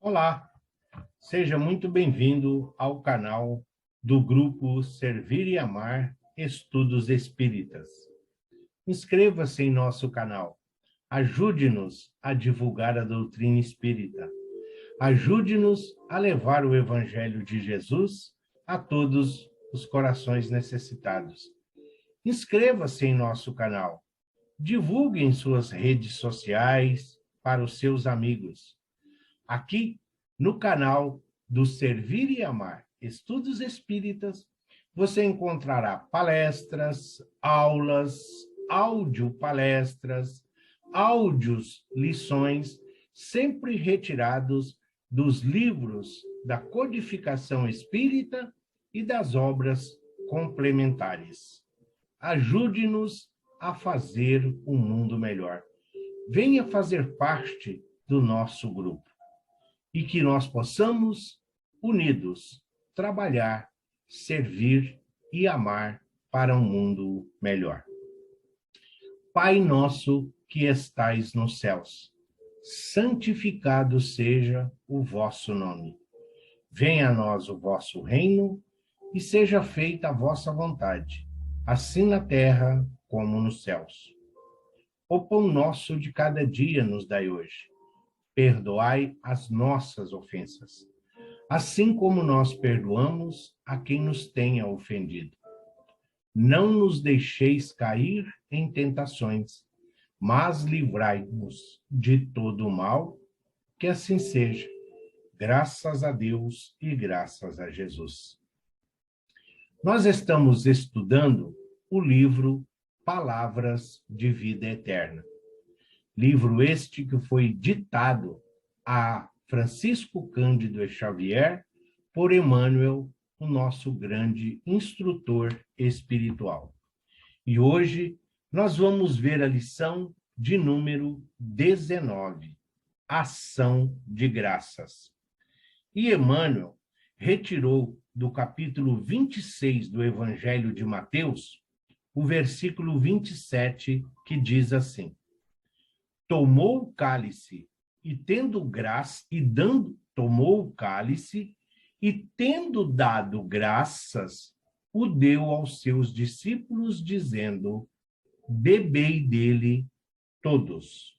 Olá, seja muito bem-vindo ao canal do grupo Servir e Amar Estudos Espíritas. Inscreva-se em nosso canal, ajude-nos a divulgar a doutrina espírita, ajude-nos a levar o Evangelho de Jesus a todos os corações necessitados. Inscreva-se em nosso canal, divulgue em suas redes sociais para os seus amigos. Aqui, no canal do Servir e Amar Estudos Espíritas, você encontrará palestras, aulas, audiopalestras, áudios, lições, sempre retirados dos livros da codificação espírita e das obras complementares. Ajude-nos a fazer um mundo melhor. Venha fazer parte do nosso grupo e que nós possamos, unidos, trabalhar, servir e amar para um mundo melhor. Pai nosso que estais nos céus, santificado seja o vosso nome. Venha a nós o vosso reino e seja feita a vossa vontade, assim na terra como nos céus. O pão nosso de cada dia nos dai hoje. Perdoai as nossas ofensas, assim como nós perdoamos a quem nos tenha ofendido. Não nos deixeis cair em tentações, mas livrai-nos de todo o mal, que assim seja. Graças a Deus e graças a Jesus. Nós estamos estudando o livro Palavras de Vida Eterna. Livro este que foi ditado a Francisco Cândido Xavier por Emmanuel, o nosso grande instrutor espiritual. E hoje nós vamos ver a lição de número 19, Ação de Graças. E Emmanuel retirou do capítulo 26 do Evangelho de Mateus o versículo 27, que diz assim: tomou o cálice e tendo dado graças, o deu aos seus discípulos, dizendo: bebei dele todos.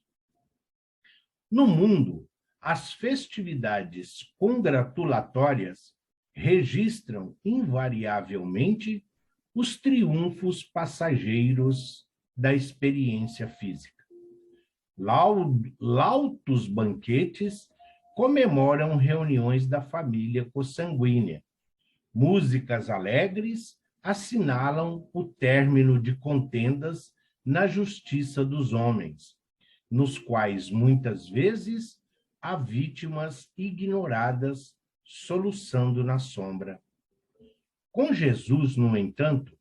No mundo, as festividades congratulatórias registram invariavelmente os triunfos passageiros da experiência física. Lautos banquetes comemoram reuniões da família consanguínea. Músicas alegres assinalam o término de contendas na justiça dos homens, nos quais muitas vezes há vítimas ignoradas soluçando na sombra. Com Jesus, no entanto,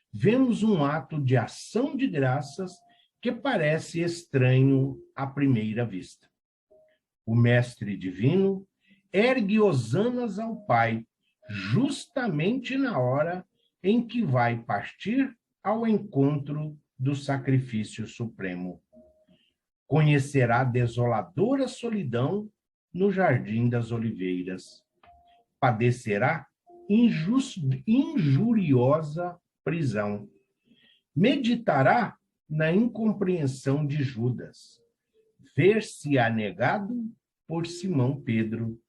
vemos um ato de ação de graças que parece estranho à primeira vista. O Mestre Divino ergue hosanas ao Pai, justamente na hora em que vai partir ao encontro do sacrifício supremo. Conhecerá desoladora solidão no Jardim das Oliveiras. Padecerá injuriosa prisão. Meditará na incompreensão de Judas, ver-se-á negado por Simão Pedro,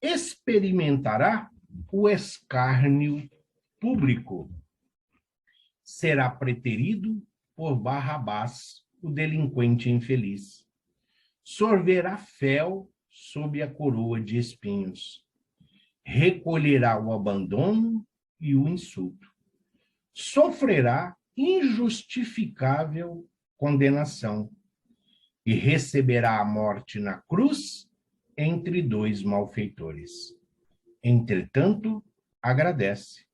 experimentará o escárnio público, será preterido por Barrabás, o delinquente infeliz, sorverá fel sob a coroa de espinhos, recolherá o abandono e o insulto, sofrerá injustificável condenação e receberá a morte na cruz entre dois malfeitores. Entretanto, agradece.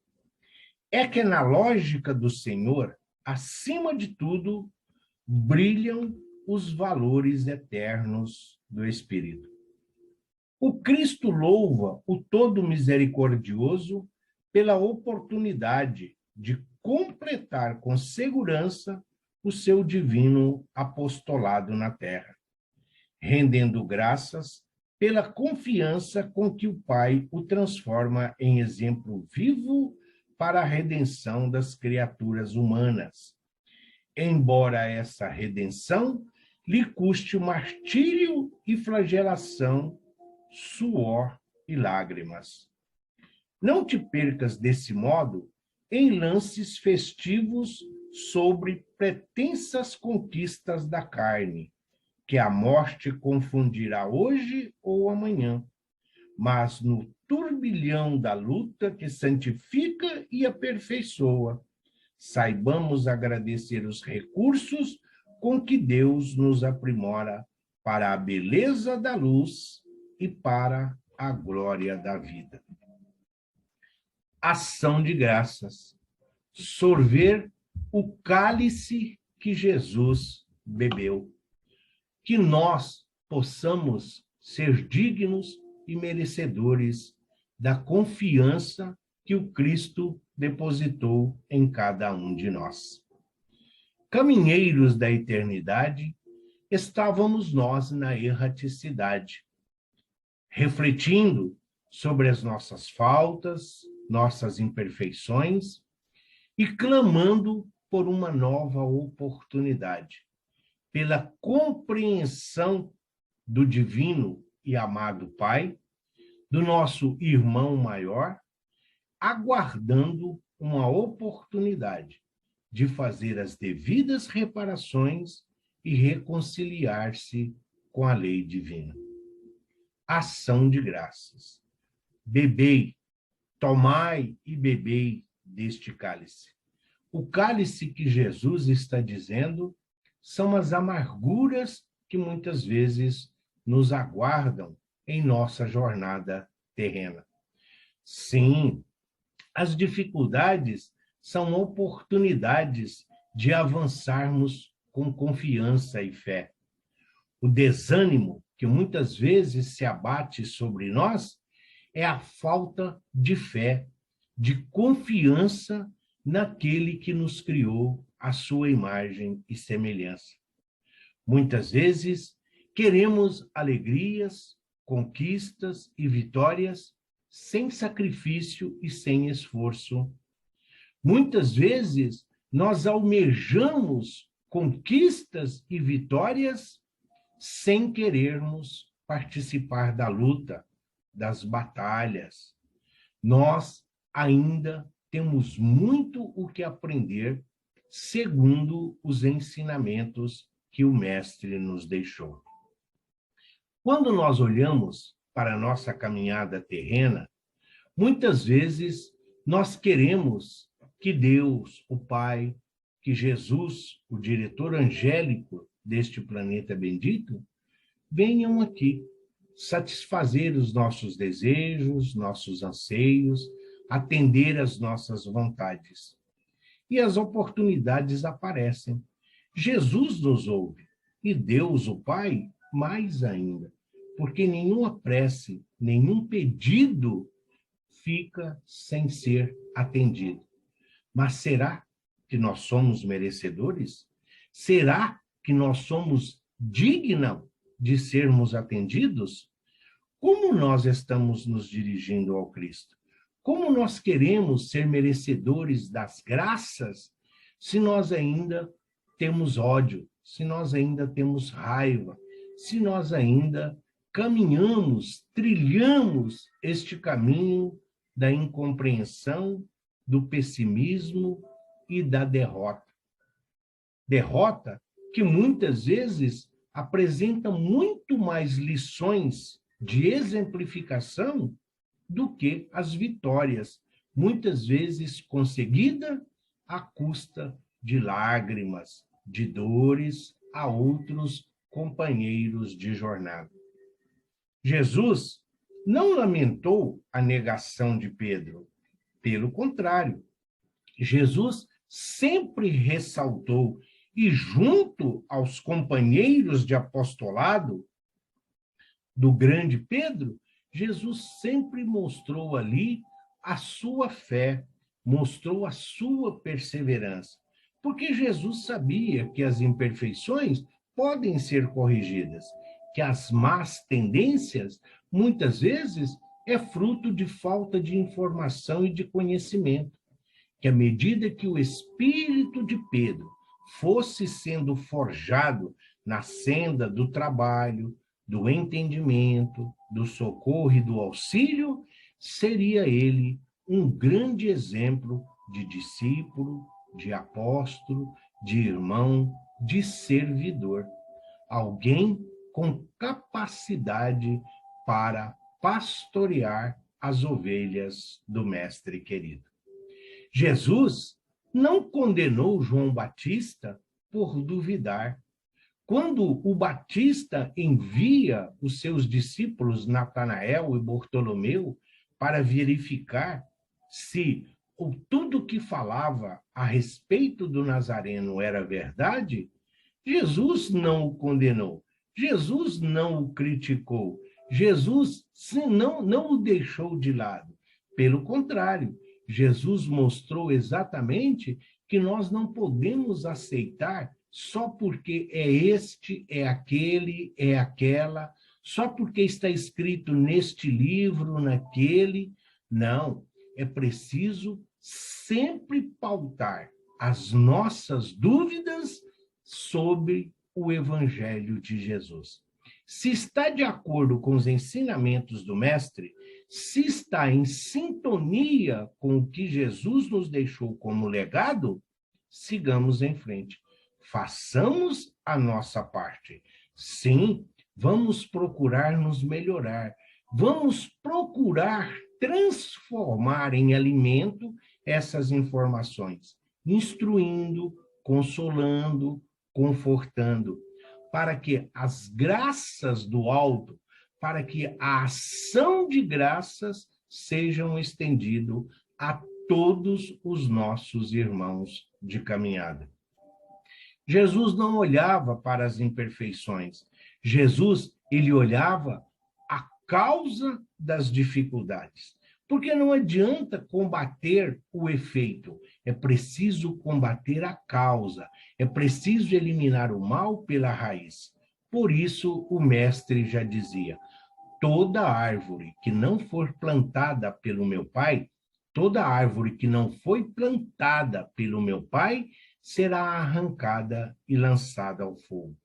É que na lógica do Senhor, acima de tudo, brilham os valores eternos do Espírito. O Cristo louva o Todo Misericordioso pela oportunidade de completar com segurança o seu divino apostolado na terra, rendendo graças pela confiança com que o Pai o transforma em exemplo vivo para a redenção das criaturas humanas. Embora essa redenção lhe custe o martírio e flagelação, suor e lágrimas. Não te percas desse modo em lances festivos sobre pretensas conquistas da carne, que a morte confundirá hoje ou amanhã, mas no turbilhão da luta que santifica e aperfeiçoa, saibamos agradecer os recursos com que Deus nos aprimora para a beleza da luz e para a glória da vida. Ação de graças. Sorver o cálice que Jesus bebeu. Que nós possamos ser dignos e merecedores da confiança que o Cristo depositou em cada um de nós. Caminheiros da eternidade, estávamos nós na erraticidade, refletindo sobre as nossas faltas, nossas imperfeições e clamando por uma nova oportunidade, pela compreensão do divino e amado Pai, do nosso irmão maior, aguardando uma oportunidade de fazer as devidas reparações e reconciliar-se com a lei divina. Ação de graças. Bebei, tomai e bebei deste cálice. O cálice que Jesus está dizendo são as amarguras que muitas vezes nos aguardam em nossa jornada terrena. Sim, as dificuldades são oportunidades de avançarmos com confiança e fé. O desânimo que muitas vezes se abate sobre nós é a falta de fé, de confiança naquele que nos criou à sua imagem e semelhança. Muitas vezes queremos alegrias, conquistas e vitórias sem sacrifício e sem esforço. Muitas vezes nós almejamos conquistas e vitórias sem querermos participar da luta, das batalhas. Nós ainda temos muito o que aprender segundo os ensinamentos que o Mestre nos deixou. Quando nós olhamos para a nossa caminhada terrena, muitas vezes nós queremos que Deus, o Pai, que Jesus, o diretor angélico deste planeta bendito, venham aqui satisfazer os nossos desejos, nossos anseios, atender às nossas vontades. E as oportunidades aparecem. Jesus nos ouve e Deus, o Pai, mais ainda, porque nenhuma prece, nenhum pedido fica sem ser atendido. Mas será que nós somos merecedores? Será que nós somos dignos de sermos atendidos? Como nós estamos nos dirigindo ao Cristo? Como nós queremos ser merecedores das graças se nós ainda temos ódio, se nós ainda temos raiva, se nós ainda caminhamos, trilhamos este caminho da incompreensão, do pessimismo e da derrota. Derrota que muitas vezes apresenta muito mais lições de exemplificação do que as vitórias, muitas vezes conseguida à custa de lágrimas, de dores a outros companheiros de jornada. Jesus não lamentou a negação de Pedro, pelo contrário, Jesus sempre ressaltou e junto aos companheiros de apostolado do grande Pedro, Jesus sempre mostrou ali a sua fé, mostrou a sua perseverança, porque Jesus sabia que as imperfeições podem ser corrigidas, que as más tendências, muitas vezes, é fruto de falta de informação e de conhecimento. Que à medida que o espírito de Pedro fosse sendo forjado na senda do trabalho, do entendimento, do socorro e do auxílio, seria ele um grande exemplo de discípulo, de apóstolo, de irmão, de servidor. Alguém com capacidade para pastorear as ovelhas do Mestre querido. Jesus não condenou João Batista por duvidar. Quando o Batista envia os seus discípulos Natanael e Bartolomeu para verificar se tudo que falava a respeito do Nazareno era verdade, Jesus não o condenou, Jesus não o criticou, Jesus não o deixou de lado. Pelo contrário, Jesus mostrou exatamente que nós não podemos aceitar só porque é este, é aquele, é aquela, só porque está escrito neste livro, naquele. Não, é preciso sempre pautar as nossas dúvidas sobre o Evangelho de Jesus. Se está de acordo com os ensinamentos do Mestre, se está em sintonia com o que Jesus nos deixou como legado, sigamos em frente. Façamos a nossa parte. Sim, vamos procurar nos melhorar. Vamos procurar transformar em alimento essas informações, instruindo, consolando, confortando, para que as graças do alto, para que a ação de graças sejam estendidas a todos os nossos irmãos de caminhada. Jesus não olhava para as imperfeições. Jesus, ele olhava a causa das dificuldades. Porque não adianta combater o efeito, é preciso combater a causa, é preciso eliminar o mal pela raiz. Por isso, o mestre já dizia: toda árvore que não for plantada pelo meu Pai, toda árvore que não foi plantada pelo meu Pai, será arrancada e lançada ao fogo.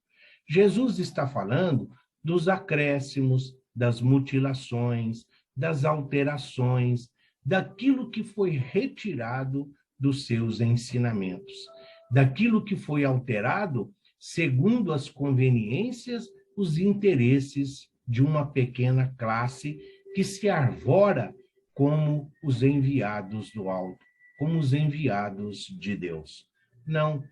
Jesus está falando dos acréscimos, das mutilações, das alterações, daquilo que foi retirado dos seus ensinamentos, daquilo que foi alterado segundo as conveniências, os interesses de uma pequena classe que se arvora como os enviados do alto, como os enviados de Deus. Não,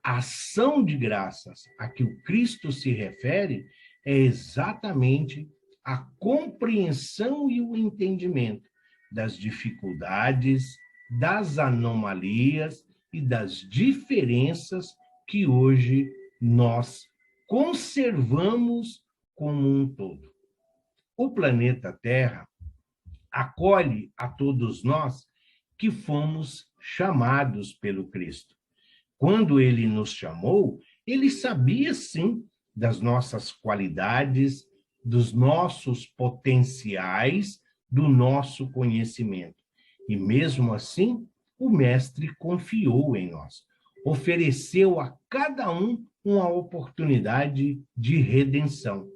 a ação de graças a que o Cristo se refere é exatamente a compreensão e o entendimento das dificuldades, das anomalias e das diferenças que hoje nós conservamos como um todo. O planeta Terra acolhe a todos nós que fomos chamados pelo Cristo. Quando ele nos chamou, ele sabia, sim, das nossas qualidades, dos nossos potenciais, do nosso conhecimento. E mesmo assim, o Mestre confiou em nós. Ofereceu a cada um uma oportunidade de redenção.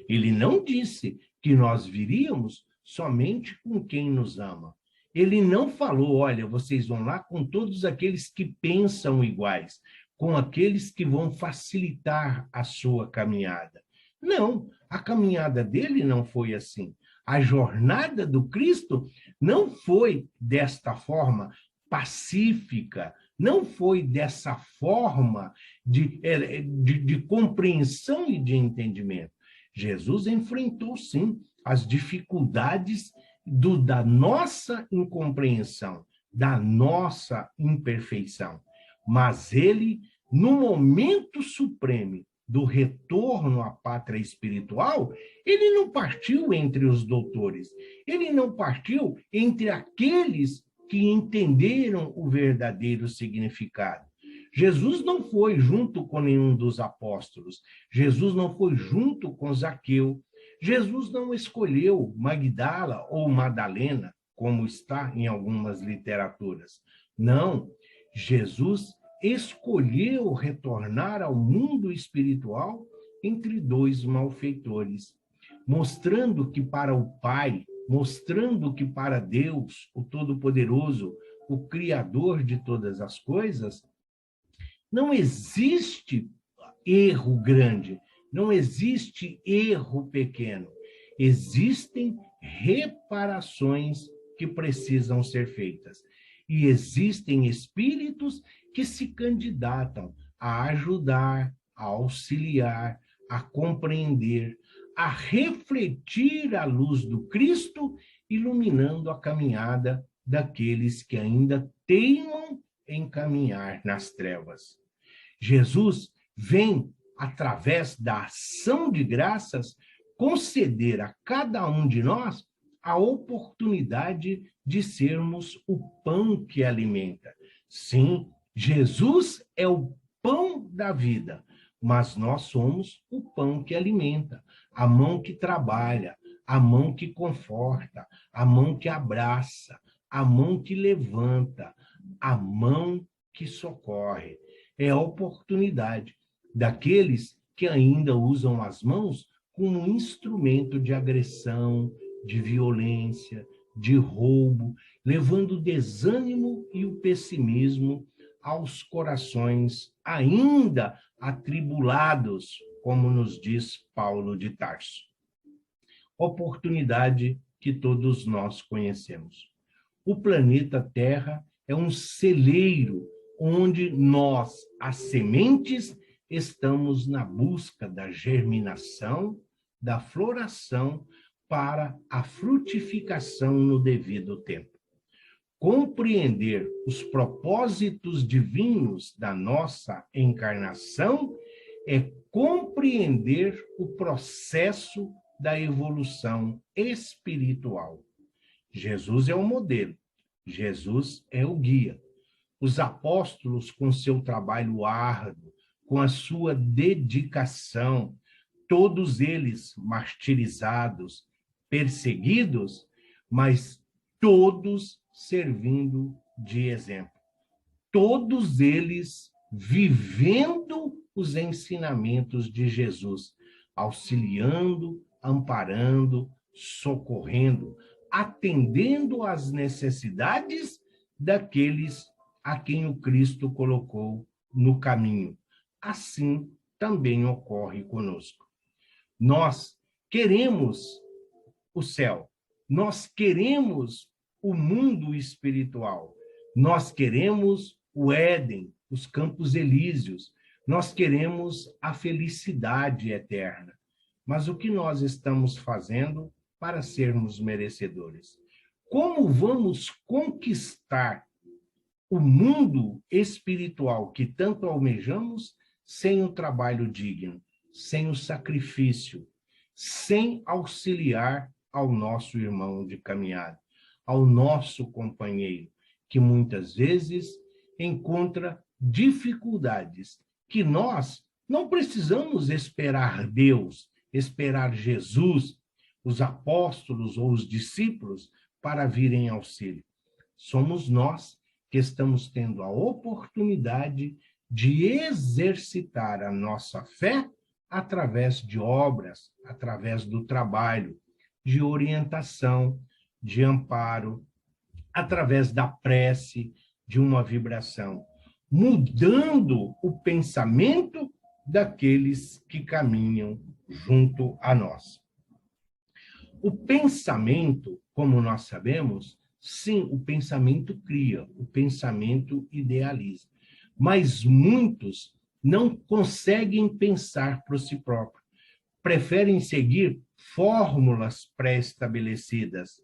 Ele não disse que nós viríamos somente com quem nos ama. Ele não falou: olha, vocês vão lá com todos aqueles que pensam iguais, com aqueles que vão facilitar a sua caminhada. Não, a caminhada dele não foi assim. A jornada do Cristo não foi desta forma pacífica, não foi dessa forma de compreensão e de entendimento. Jesus enfrentou, sim, as dificuldades da nossa incompreensão, da nossa imperfeição. Mas ele, no momento supremo do retorno à pátria espiritual, ele não partiu entre os doutores, ele não partiu entre aqueles que entenderam o verdadeiro significado. Jesus não foi junto com nenhum dos apóstolos. Jesus não foi junto com Zaqueu. Jesus não escolheu Magdala ou Madalena, como está em algumas literaturas. Não, Jesus escolheu retornar ao mundo espiritual entre dois malfeitores, mostrando que para o Pai, mostrando que para Deus, o Todo-Poderoso, o Criador de todas as coisas, não existe erro grande, não existe erro pequeno. Existem reparações que precisam ser feitas. E existem espíritos que se candidatam a ajudar, a auxiliar, a compreender, a refletir a luz do Cristo, iluminando a caminhada daqueles que ainda teimam em caminhar nas trevas. Jesus vem, através da ação de graças, conceder a cada um de nós a oportunidade de sermos o pão que alimenta. Sim, Jesus é o pão da vida, mas nós somos o pão que alimenta, a mão que trabalha, a mão que conforta, a mão que abraça, a mão que levanta, a mão que socorre. É a oportunidade daqueles que ainda usam as mãos como instrumento de agressão, de violência, de roubo, levando o desânimo e o pessimismo aos corações ainda atribulados, como nos diz Paulo de Tarso. Oportunidade que todos nós conhecemos. O planeta Terra é um celeiro onde nós, as sementes, estamos na busca da germinação, da floração, para a frutificação no devido tempo. Compreender os propósitos divinos da nossa encarnação é compreender o processo da evolução espiritual. Jesus é o modelo, Jesus é o guia. Os apóstolos, com seu trabalho árduo, com a sua dedicação, todos eles martirizados, perseguidos, mas todos servindo de exemplo. Todos eles vivendo os ensinamentos de Jesus, auxiliando, amparando, socorrendo, atendendo às necessidades daqueles a quem o Cristo colocou no caminho. Assim também ocorre conosco. Nós queremos o céu, nós queremos o mundo espiritual, nós queremos o Éden, os campos elíseos, nós queremos a felicidade eterna. Mas o que nós estamos fazendo para sermos merecedores? Como vamos conquistar o mundo espiritual que tanto almejamos sem o trabalho digno, sem o sacrifício, sem auxiliar ao nosso irmão de caminhada, ao nosso companheiro, que muitas vezes encontra dificuldades que nós não precisamos esperar Deus, esperar Jesus, os apóstolos ou os discípulos para virem auxílio. Somos nós que estamos tendo a oportunidade de exercitar a nossa fé através de obras, através do trabalho, de orientação, de amparo, através da prece, de uma vibração, mudando o pensamento daqueles que caminham junto a nós. O pensamento, como nós sabemos, sim, o pensamento cria, o pensamento idealiza. Mas muitos não conseguem pensar por si próprios. Preferem seguir fórmulas pré-estabelecidas.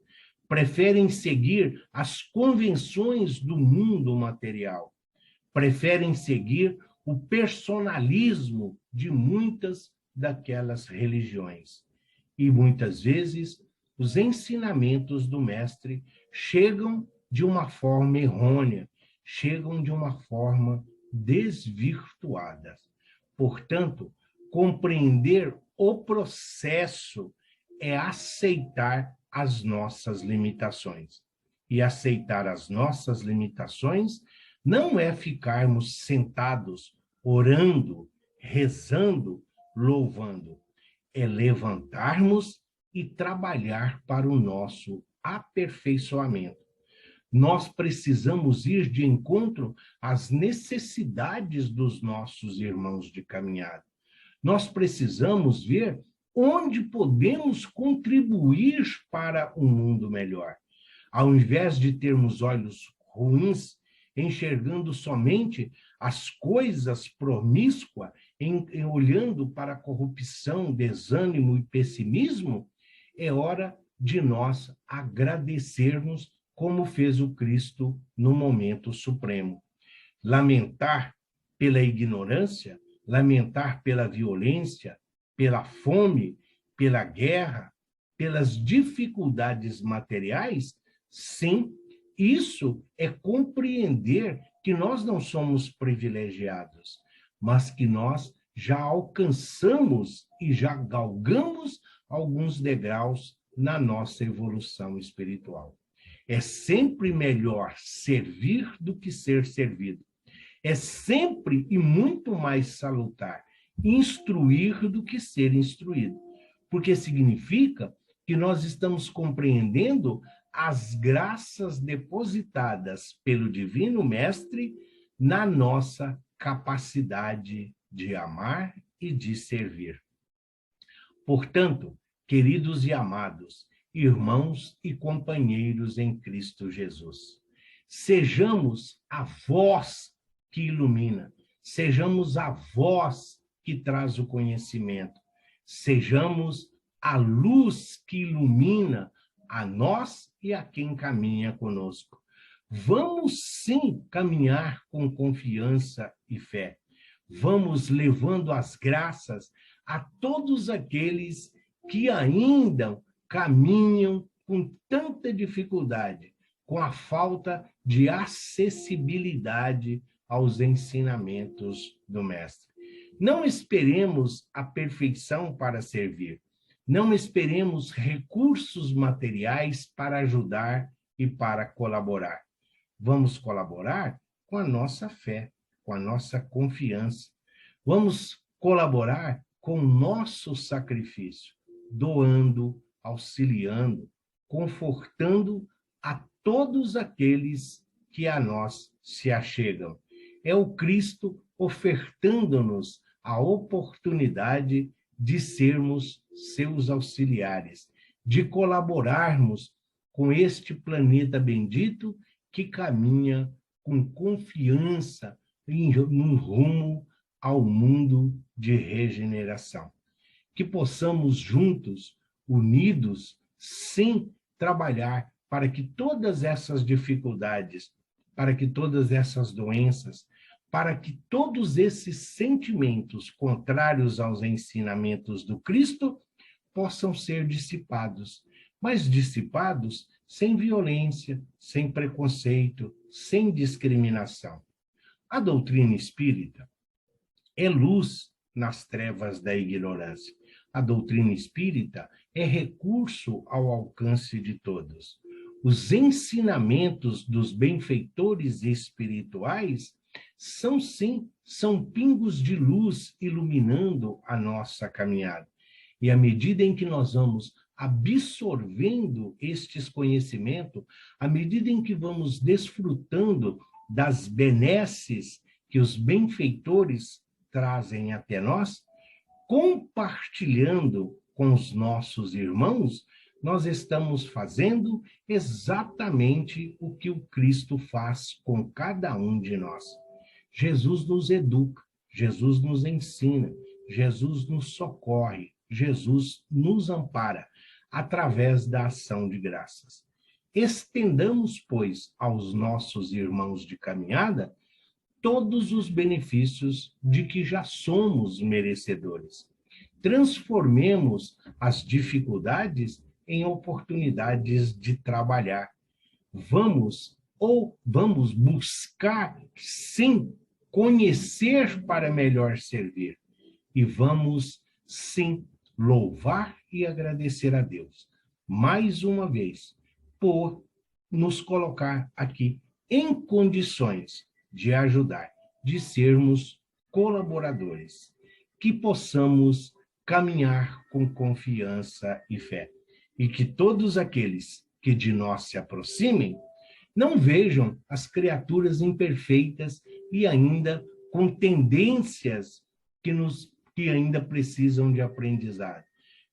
Preferem seguir as convenções do mundo material. Preferem seguir o personalismo de muitas daquelas religiões. E muitas vezes os ensinamentos do mestre chegam de uma forma errônea, chegam de uma forma desvirtuadas. Portanto, compreender o processo é aceitar as nossas limitações. E aceitar as nossas limitações não é ficarmos sentados, orando, rezando, louvando. É levantarmos e trabalhar para o nosso aperfeiçoamento. Nós precisamos ir de encontro às necessidades dos nossos irmãos de caminhada. Nós precisamos ver onde podemos contribuir para um mundo melhor. Ao invés de termos olhos ruins, enxergando somente as coisas promíscuas, olhando para a corrupção, desânimo e pessimismo, é hora de nós agradecermos como fez o Cristo no momento supremo. Lamentar pela ignorância, lamentar pela violência, pela fome, pela guerra, pelas dificuldades materiais, sim, isso é compreender que nós não somos privilegiados, mas que nós já alcançamos e já galgamos alguns degraus na nossa evolução espiritual. É sempre melhor servir do que ser servido. É sempre e muito mais salutar instruir do que ser instruído, porque significa que nós estamos compreendendo as graças depositadas pelo Divino Mestre na nossa capacidade de amar e de servir. Portanto, queridos e amados, irmãos e companheiros em Cristo Jesus, sejamos a voz que ilumina, sejamos a voz que traz o conhecimento, sejamos a luz que ilumina a nós e a quem caminha conosco. Vamos sim caminhar com confiança e fé. Vamos levando as graças a todos aqueles que ainda caminham com tanta dificuldade, com a falta de acessibilidade aos ensinamentos do Mestre. Não esperemos a perfeição para servir. Não esperemos recursos materiais para ajudar e para colaborar. Vamos colaborar com a nossa fé, com a nossa confiança. Vamos colaborar com o nosso sacrifício, doando, auxiliando, confortando a todos aqueles que a nós se achegam. É o Cristo ofertando-nos a oportunidade de sermos seus auxiliares, de colaborarmos com este planeta bendito que caminha com confiança num rumo ao mundo de regeneração. Que possamos juntos, unidos, sim, trabalhar para que todas essas dificuldades, para que todas essas doenças, para que todos esses sentimentos contrários aos ensinamentos do Cristo possam ser dissipados, mas dissipados sem violência, sem preconceito, sem discriminação. A doutrina espírita é luz nas trevas da ignorância. A doutrina espírita é recurso ao alcance de todos. Os ensinamentos dos benfeitores espirituais são, sim, são pingos de luz iluminando a nossa caminhada. E à medida em que nós vamos absorvendo estes conhecimentos, à medida em que vamos desfrutando das benesses que os benfeitores trazem até nós, compartilhando com os nossos irmãos, nós estamos fazendo exatamente o que o Cristo faz com cada um de nós. Jesus nos educa, Jesus nos ensina, Jesus nos socorre, Jesus nos ampara através da ação de graças. Estendamos, pois, aos nossos irmãos de caminhada todos os benefícios de que já somos merecedores. Transformemos as dificuldades em oportunidades de trabalhar. Vamos buscar, sim, conhecer para melhor servir. E vamos, sim, louvar e agradecer a Deus, mais uma vez, por nos colocar aqui em condições de ajudar, de sermos colaboradores, que possamos caminhar com confiança e fé, e que todos aqueles que de nós se aproximem não vejam as criaturas imperfeitas e ainda com tendências que ainda precisam de aprendizado,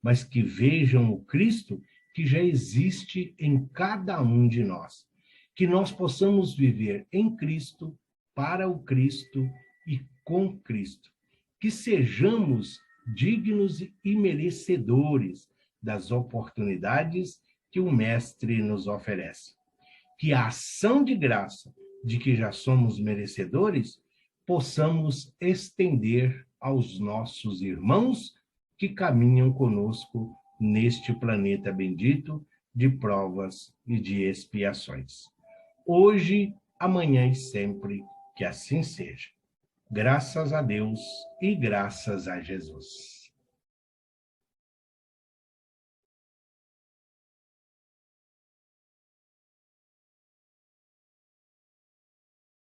mas que vejam o Cristo que já existe em cada um de nós. Que nós possamos viver em Cristo, para o Cristo e com Cristo. Que sejamos dignos e merecedores das oportunidades que o Mestre nos oferece. Que a ação de graça de que já somos merecedores possamos estender aos nossos irmãos que caminham conosco neste planeta bendito de provas e de expiações. Hoje, amanhã e sempre, que assim seja. Graças a Deus e graças a Jesus.